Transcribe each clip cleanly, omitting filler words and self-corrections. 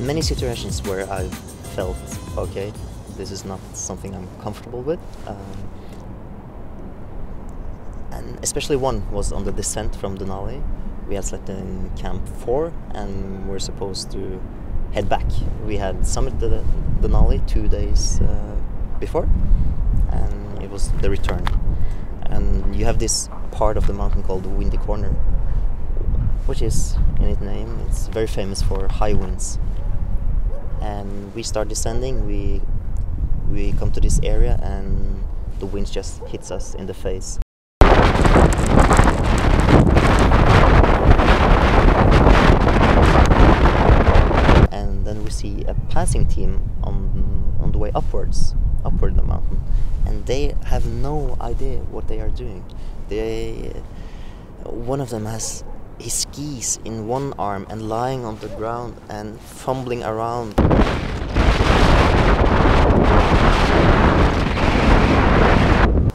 many situations where I felt, okay, this is not something I'm comfortable with. And especially one was on the descent from Denali. We had slept in Camp 4 and we're supposed to head back. We had summited Denali 2 days before, and it was the return. And you have this part of the mountain called the Windy Corner, which is, in its name, it's very famous for high winds. And we start descending, we come to this area and the wind just hits us in the face. And then we see a passing team on the way upward the mountain, and they have no idea what they are doing. One of them has his skis in one arm and lying on the ground and fumbling around.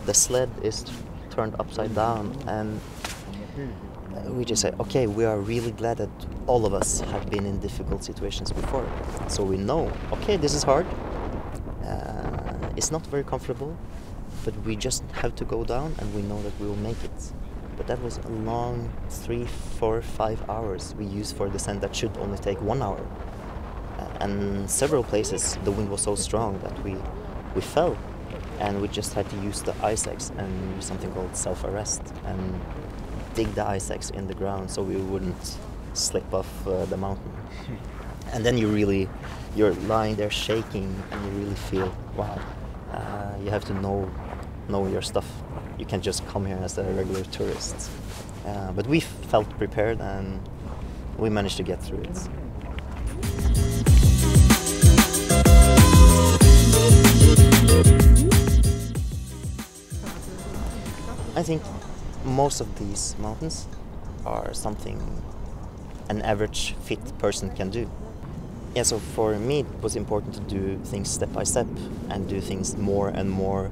The sled is turned upside down, and we just say, okay, we are really glad that all of us have been in difficult situations before. So we know, okay, this is hard. It's not very comfortable, but we just have to go down and we know that we will make it. But that was a long 3, 4, 5 hours we used for a descent that should only take 1 hour. And several places the wind was so strong that we fell, and we just had to use the ice axe and use something called self-arrest and dig the ice axe in the ground so we wouldn't slip off the mountain. And then you're lying there shaking and you really feel, wow, you have to know your stuff. You can't just come here as a regular tourist. But we felt prepared and we managed to get through it. I think most of these mountains are something an average fit person can do. Yeah, so for me it was important to do things step by step and do things more and more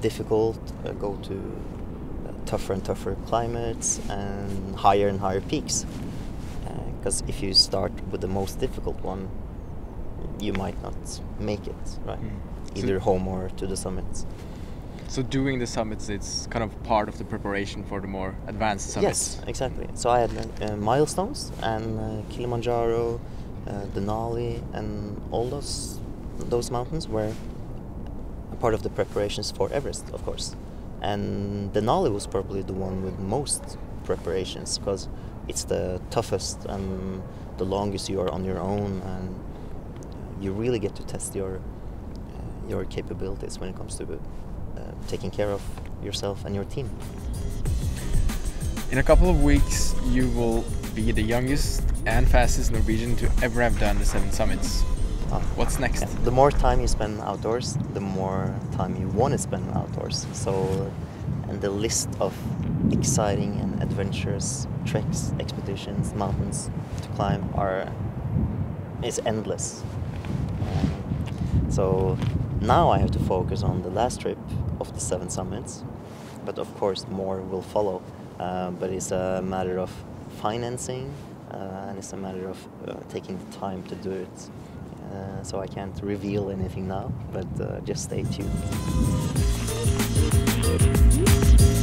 difficult, go to tougher and tougher climates and higher peaks. Because if you start with the most difficult one, you might not make it, right? Either home or to the summits. So doing the summits, it's kind of part of the preparation for the more advanced summits? Yes, exactly. So I had milestones and Kilimanjaro, Denali, and all those mountains were a part of the preparations for Everest, of course. And Denali was probably the one with most preparations because it's the toughest and the longest you are on your own, and you really get to test your capabilities when it comes to taking care of yourself and your team. In a couple of weeks, you will be the youngest and fastest Norwegian to ever have done the 7 summits. What's next? Yeah. The more time you spend outdoors, the more time you want to spend outdoors. So, and the list of exciting and adventurous treks, expeditions, mountains to climb is endless. So now I have to focus on the last trip of the 7 summits, but of course more will follow. But it's a matter of financing, and it's a matter of taking the time to do it. So I can't reveal anything now, but just stay tuned.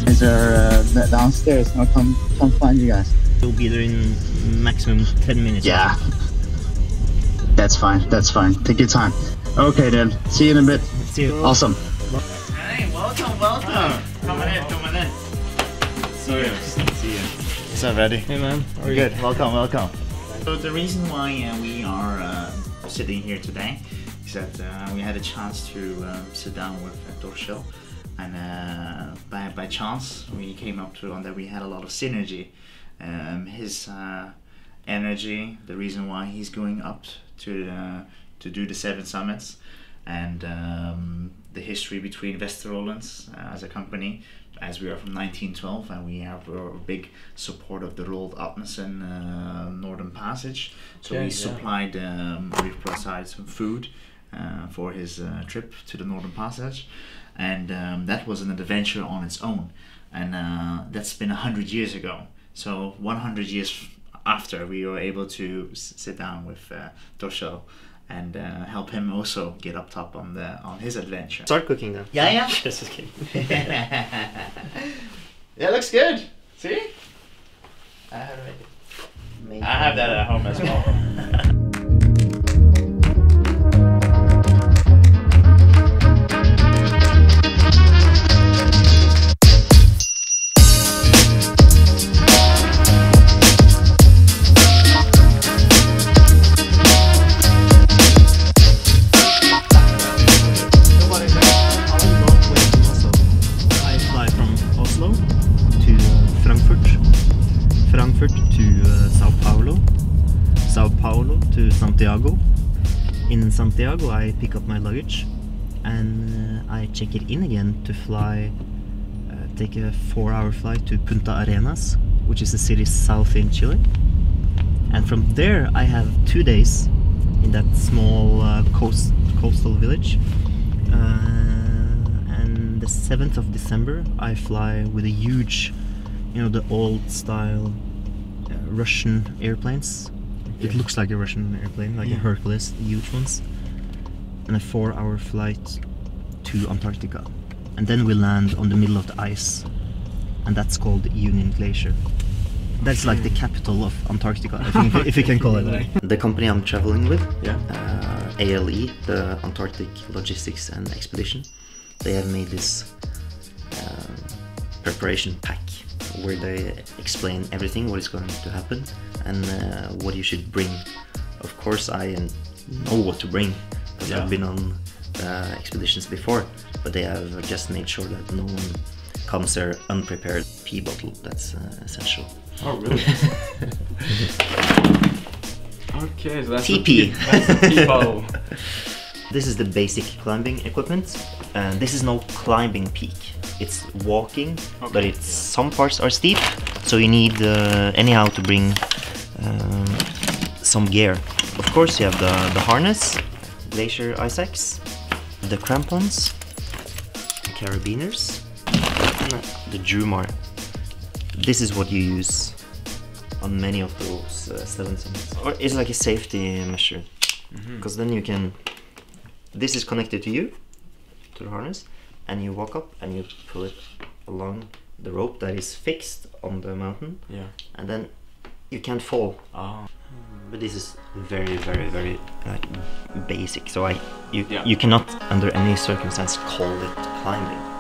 Is there downstairs? I'll come find you guys. We'll be there in maximum 10 minutes. Yeah, that's fine. That's fine. Take your time. Okay then. See you in a bit. See you. Awesome. Hey, welcome. Come on in. See you. What's up, Eddie? Hey man, how are you? Good. Welcome. So the reason why we are sitting here today is that we had a chance to sit down with Torkjel, and by chance we came up to that we had a lot of synergy. His energy, the reason why he's going up to do the 7 summits, and the history between Vesterålens as a company, as we are from 1912 and we have a big support of the Roald Amundsen Northern Passage. So we supplied, we provided some food for his trip to the Northern Passage, and that was an adventure on its own, and that's been 100 years ago. So 100 years after we were able to sit down with Torkjel and help him also get up top on his adventure. Start cooking then. Yeah. Just kidding. Yeah, looks good. See? I have that at home as well. To Santiago. In Santiago I pick up my luggage and I check it in again to fly, take a 4-hour flight to Punta Arenas, which is a city south in Chile. And from there I have 2 days in that small coastal village. And the 7th of December I fly with a huge, the old style Russian airplanes. It looks like a Russian airplane, like a Hercules, the huge ones. And a 4-hour flight to Antarctica. And then we land on the middle of the ice. And that's called Union Glacier. That's like the capital of Antarctica, I think, if you can call it that. The company I'm traveling with, ALE, the Antarctic Logistics and Expedition, they have made this preparation pack where they explain everything, what is going to happen, and what you should bring. Of course, I know what to bring, because I've been on expeditions before, but they have just made sure that no one comes there unprepared. Pee bottle, that's essential. Oh, really? Okay, so that's TP. That's a pee bottle. This is the basic climbing equipment, and this is no climbing peak. It's walking, but it's some parts are steep, so you need anyhow to bring some gear. Of course, you have the harness, glacier ice axe, the crampons, the carabiners, and the Drumar. This is what you use on many of those 7 summits. Or it's like a safety measure, because then you can. This is connected to you, to the harness, and you walk up and you pull it along the rope that is fixed on the mountain, and then you can't fall. But this is very, very, very basic, so you cannot under any circumstance call it climbing.